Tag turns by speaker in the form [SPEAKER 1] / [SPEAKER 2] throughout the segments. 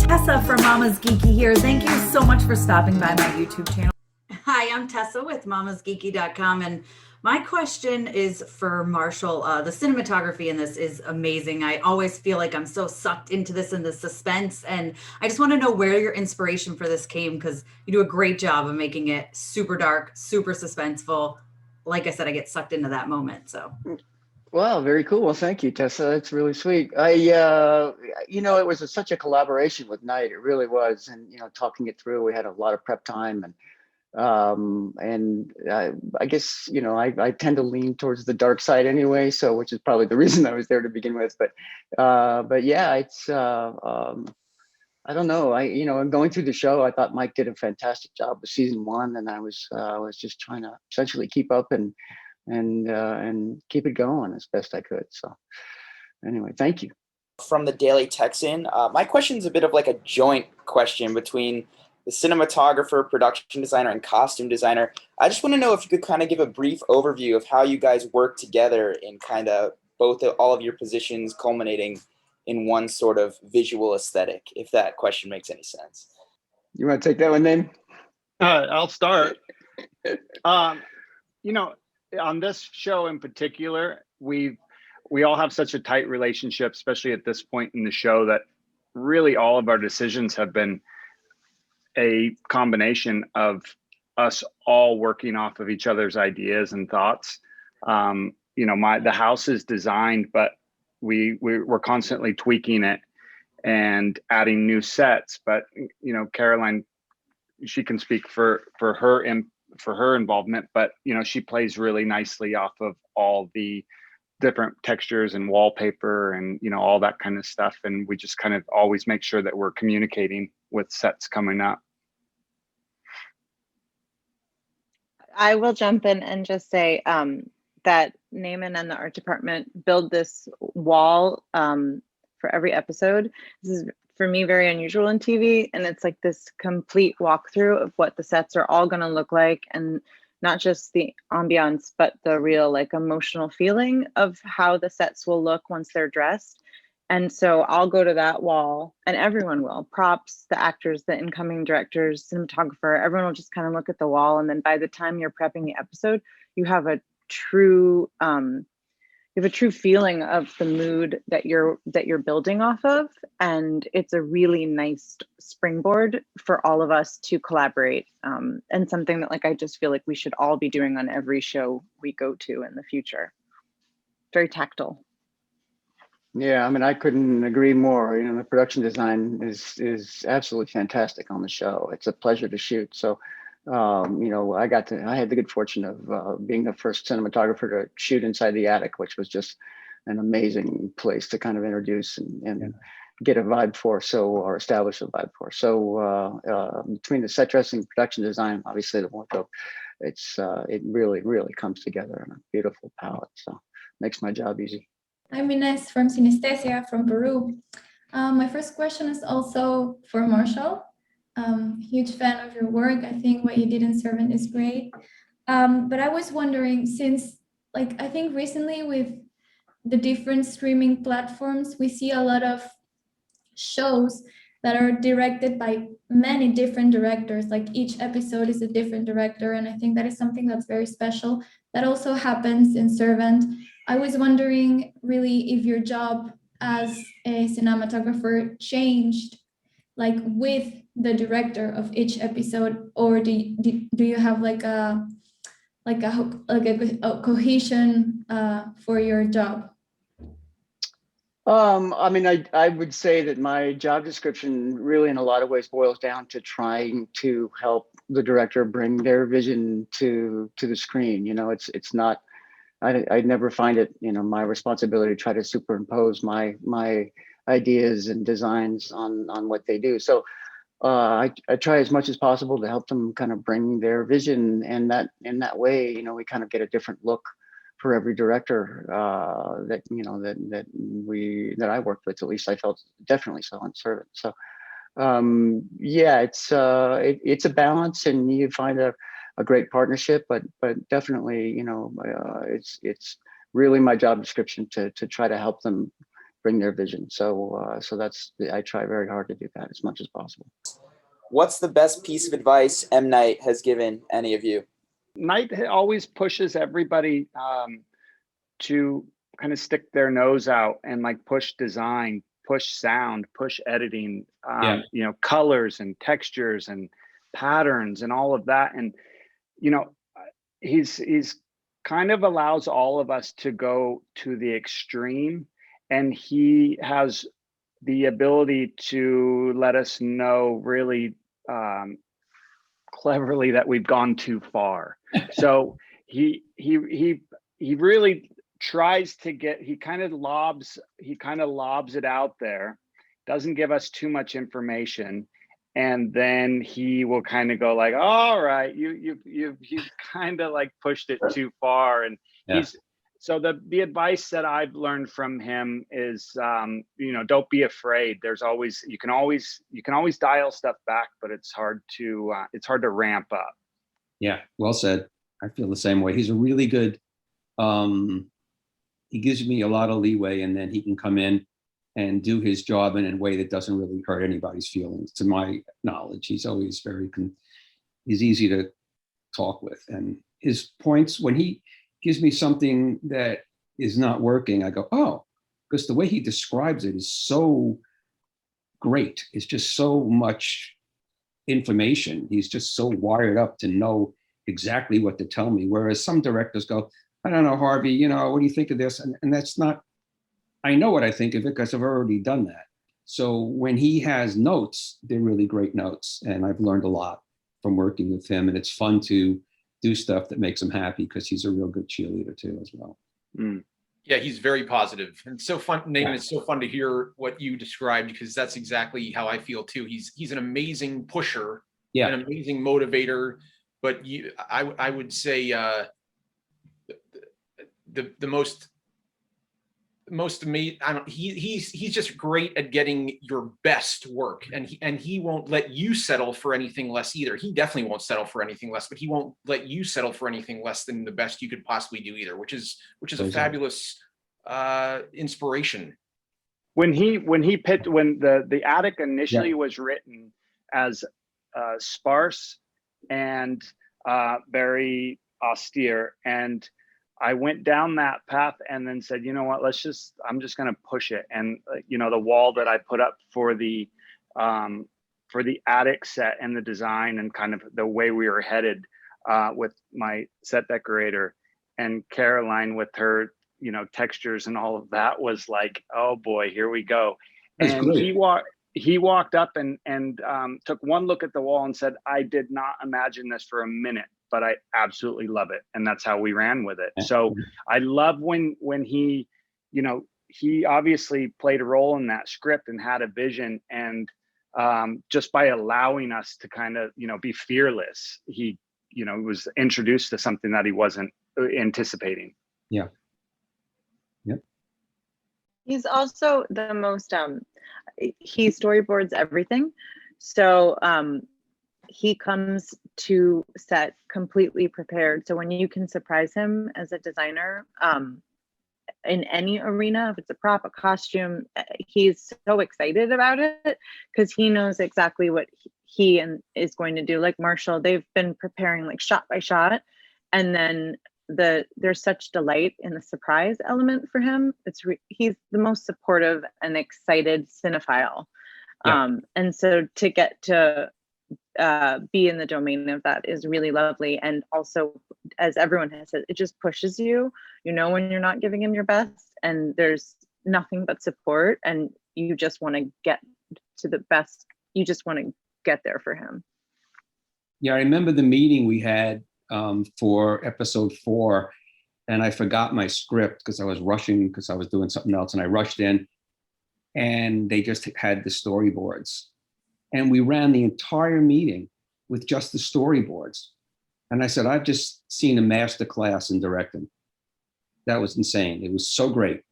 [SPEAKER 1] Tessa from Mama's Geeky here. Thank you so much for stopping by my YouTube channel. Hi, I'm Tessa with mamasgeeky.com, and my question is for Marshall. The cinematography in this is amazing. I always feel like I'm so sucked into this and the suspense, and I just want to know where your inspiration for this came, because you do a great job of making it super dark, super suspenseful. Like I said, I get sucked into that moment. So,
[SPEAKER 2] Wow, very cool. Well, thank you, Tessa. That's really sweet. It was such a collaboration with Night. It really was. And, talking it through, we had a lot of prep time, and I guess, I tend to lean towards the dark side anyway. So, which is probably the reason I was there to begin with. But yeah, I don't know. Going through the show, I thought Mike did a fantastic job with season one, and I was just trying to essentially keep up and keep it going as best I could. So anyway, thank you.
[SPEAKER 3] From the Daily Texan, my question is a bit of like a joint question between the cinematographer, production designer, and costume designer. I just want to know if you could kind of give a brief overview of how you guys work together in kind of all of your positions culminating in one sort of visual aesthetic, if that question makes any sense.
[SPEAKER 2] You want to take that one, Naaman?
[SPEAKER 4] I'll start. On this show in particular, we all have such a tight relationship, especially at this point in the show, that really all of our decisions have been a combination of us all working off of each other's ideas and thoughts. The house is designed, but we're constantly tweaking it and adding new sets. But Caroline, she can speak for her involvement, but she plays really nicely off of all the different textures and wallpaper and all that kind of stuff, and we just kind of always make sure that we're communicating with sets coming up.
[SPEAKER 5] I will jump in and just say that Naaman and the art department build this wall for every episode. This is, for me, very unusual in TV, and it's like this complete walkthrough of what the sets are all going to look like, and not just the ambiance, but the real like emotional feeling of how the sets will look once they're dressed. And so I'll go to that wall, and everyone will, props, the actors, the incoming directors, cinematographer, everyone will just kind of look at the wall. And then by the time you're prepping the episode, you have a true feeling of the mood that you're building off of, and it's a really nice springboard for all of us to collaborate, and something that I just feel like we should all be doing on every show we go to in the future. Very tactile.
[SPEAKER 2] Yeah, I mean, I couldn't agree more. The production design is absolutely fantastic on the show. It's a pleasure to shoot. So I had the good fortune of being the first cinematographer to shoot inside the attic, which was just an amazing place to kind of introduce and get a vibe for, or establish a vibe for. So between the set dressing, production design, obviously the wardrobe, it really, really comes together in a beautiful palette. So makes my job easy.
[SPEAKER 6] I'm Ines from Synesthesia from Peru. My first question is also for Marshall. Huge fan of your work. I think what you did in Servant is great. But I was wondering, since I think recently with the different streaming platforms, we see a lot of shows that are directed by many different directors. Like each episode is a different director. And I think that is something that's very special. That also happens in Servant. I was wondering really if your job as a cinematographer changed with the director of each episode, or do you have a cohesion for your job?
[SPEAKER 2] I mean, I would say that my job description really in a lot of ways boils down to trying to help the director bring their vision to the screen. It's not, I never find it, my responsibility to try to superimpose my ideas and designs on what they do. So I try as much as possible to help them kind of bring their vision, and that in that way, we kind of get a different look for every director that I worked with. At least I felt definitely so on Servant. So it's a balance, and you find a great partnership, but definitely it's really my job description to try to help them bring their vision. So I try very hard to do that as much as possible.
[SPEAKER 3] What's the best piece of advice M. Night has given any of you?
[SPEAKER 4] Night always pushes everybody to kind of stick their nose out and like push design, push sound, push editing, you know, colors and textures and patterns and all of that. And, you know, he's kind of allows all of us to go to the extreme, and he has the ability to let us know really cleverly that we've gone too far. So he really tries to get, he kind of lobs it out there, doesn't give us too much information, and then he will kind of go like, all right, you've kind of like pushed it too far. And so the advice that I've learned from him is, you know, don't be afraid. There's always, you can always dial stuff back, but it's hard to ramp up.
[SPEAKER 7] Yeah, well said. I feel the same way. He's a really good, he gives me a lot of leeway, and then he can come in and do his job in a way that doesn't really hurt anybody's feelings. To my knowledge, he's always he's easy to talk with. And his points, when he gives me something that is not working, I go, oh, because the way he describes it is so great. It's just so much information. He's just so wired up to know exactly what to tell me. Whereas some directors go, I don't know, Harvey, you know, what do you think of this? And that's not, I know what I think of it because I've already done that. So when he has notes, they're really great notes. And I've learned a lot from working with him. And it's fun to do stuff that makes him happy because he's a real good cheerleader too, as well.
[SPEAKER 8] Mm. Yeah, he's very positive. And so fun, Naaman, it's so fun to hear what you described, because that's exactly how I feel too. He's an amazing pusher, an amazing motivator. But I would say the most amazing. He's just great at getting your best work, and he won't let you settle for anything less either. He definitely won't settle for anything less, but he won't let you settle for anything less than the best you could possibly do either, which is a fabulous inspiration.
[SPEAKER 4] When the attic initially was written as sparse and very austere, and I went down that path and then said, you know what, I'm just going to push it. And, you know, the wall that I put up for the attic set and the design and kind of the way we were headed with my set decorator and Caroline with her, you know, textures and all of that was like, oh boy, here we go.
[SPEAKER 7] That's
[SPEAKER 4] and
[SPEAKER 7] great.
[SPEAKER 4] He walked up and took one look at the wall and said, I did not imagine this for a minute, but I absolutely love it. And that's how we ran with it. So I love when he, you know, he obviously played a role in that script and had a vision. And just by allowing us to kind of, you know, be fearless, he, you know, was introduced to something that he wasn't anticipating.
[SPEAKER 7] Yeah. Yep.
[SPEAKER 5] He's also the most, he storyboards everything. So he comes to set completely prepared. So when you can surprise him as a designer in any arena, if it's a prop, a costume, he's so excited about it because he knows exactly what he is going to do. Like Marshall, they've been preparing like shot by shot, and then there's such delight in the surprise element for him. He's the most supportive and excited cinephile. And so to get to be in the domain of that is really lovely. And also, as everyone has said, it just pushes you, you know, when you're not giving him your best, and there's nothing but support, and you just want to get to the best. You just want to get there for him.
[SPEAKER 7] Yeah, I remember the meeting we had for episode 4, and I forgot my script because I was rushing because I was doing something else, and I rushed in, and they just had the storyboards. And we ran the entire meeting with just the storyboards. And I said, I've just seen a master class in directing. That was insane. It was so great.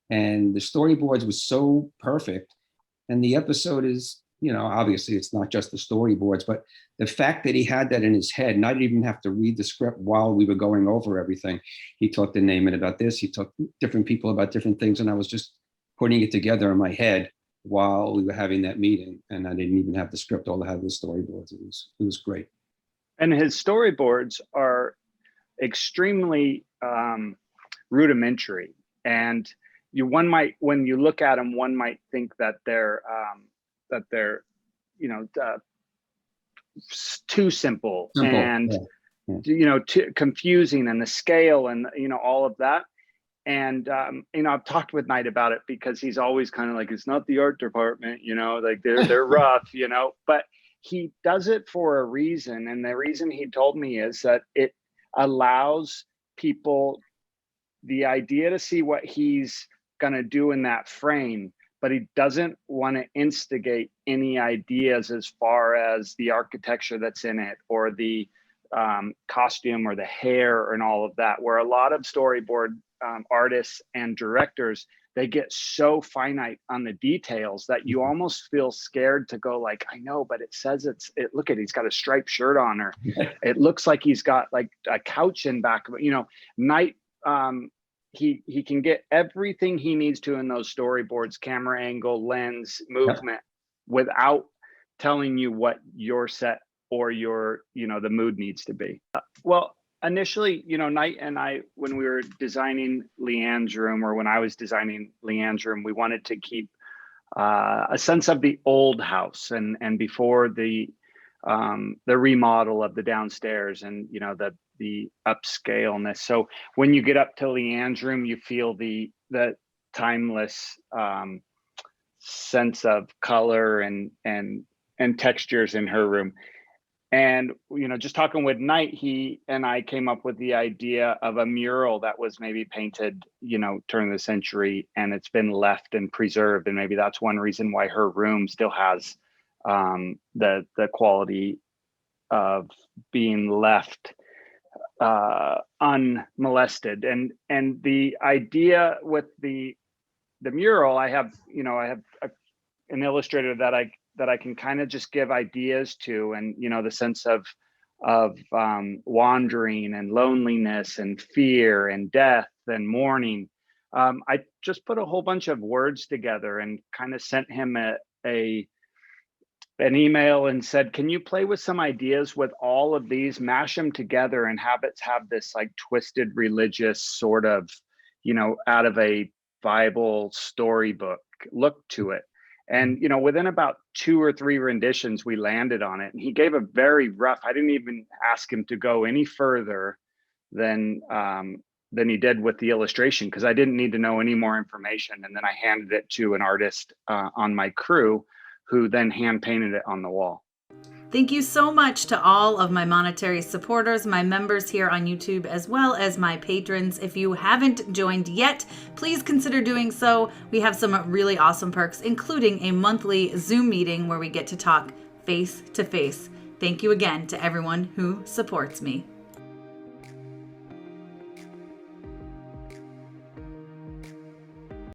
[SPEAKER 7] And the storyboards was so perfect. And the episode is, you know, obviously it's not just the storyboards, but the fact that he had that in his head, and I didn't even have to read the script while we were going over everything. He talked to Naaman about this. He talked to different people about different things. And I was just putting it together in my head while we were having that meeting. And I didn't even have the script, all I had was storyboards. It was great.
[SPEAKER 4] And his storyboards are extremely rudimentary, and when you look at them, one might think that they're too simple. And too confusing, and the scale, and all of that. And I've talked with Knight about it, because he's always kind of like, it's not the art department, like they're rough, but he does it for a reason. And the reason he told me is that it allows people the idea to see what he's going to do in that frame, but he doesn't want to instigate any ideas as far as the architecture that's in it, or the costume, or the hair, and all of that, where a lot of storyboard artists and directors, they get so finite on the details that you almost feel scared to go like, I know, but it says look at, he's got a striped shirt on, or it looks like he's got like a couch in back of it. Knight, he can get everything he needs to in those storyboards, camera angle, lens, movement, without telling you what your set or your, the mood needs to be. Well, initially, Knight and I, when we were designing Leanne's room, or when I was designing Leanne's room, we wanted to keep a sense of the old house, and before the remodel of the downstairs, and the upscaleness. So when you get up to Leanne's room, you feel the timeless sense of color and textures in her room. And, just talking with Knight, he and I came up with the idea of a mural that was maybe painted, turn of the century, and it's been left and preserved. And maybe that's one reason why her room still has the quality of being left unmolested. And the idea with the mural, I have an illustrator that I can kind of just give ideas to, and the sense of wandering, and loneliness, and fear, and death, and mourning. I just put a whole bunch of words together and kind of sent him an email and said, can you play with some ideas with all of these, mash them together, and have this like twisted religious sort of, out of a Bible storybook look to it. And, within about 2 or 3 renditions, we landed on it. And he gave a very rough, I didn't even ask him to go any further than he did with the illustration, because I didn't need to know any more information. And then I handed it to an artist on my crew, who then hand painted it on the wall.
[SPEAKER 1] Thank you so much to all of my monetary supporters, my members here on YouTube, as well as my patrons. If you haven't joined yet, please consider doing so. We have some really awesome perks, including a monthly Zoom meeting where we get to talk face to face. Thank you again to everyone who supports me.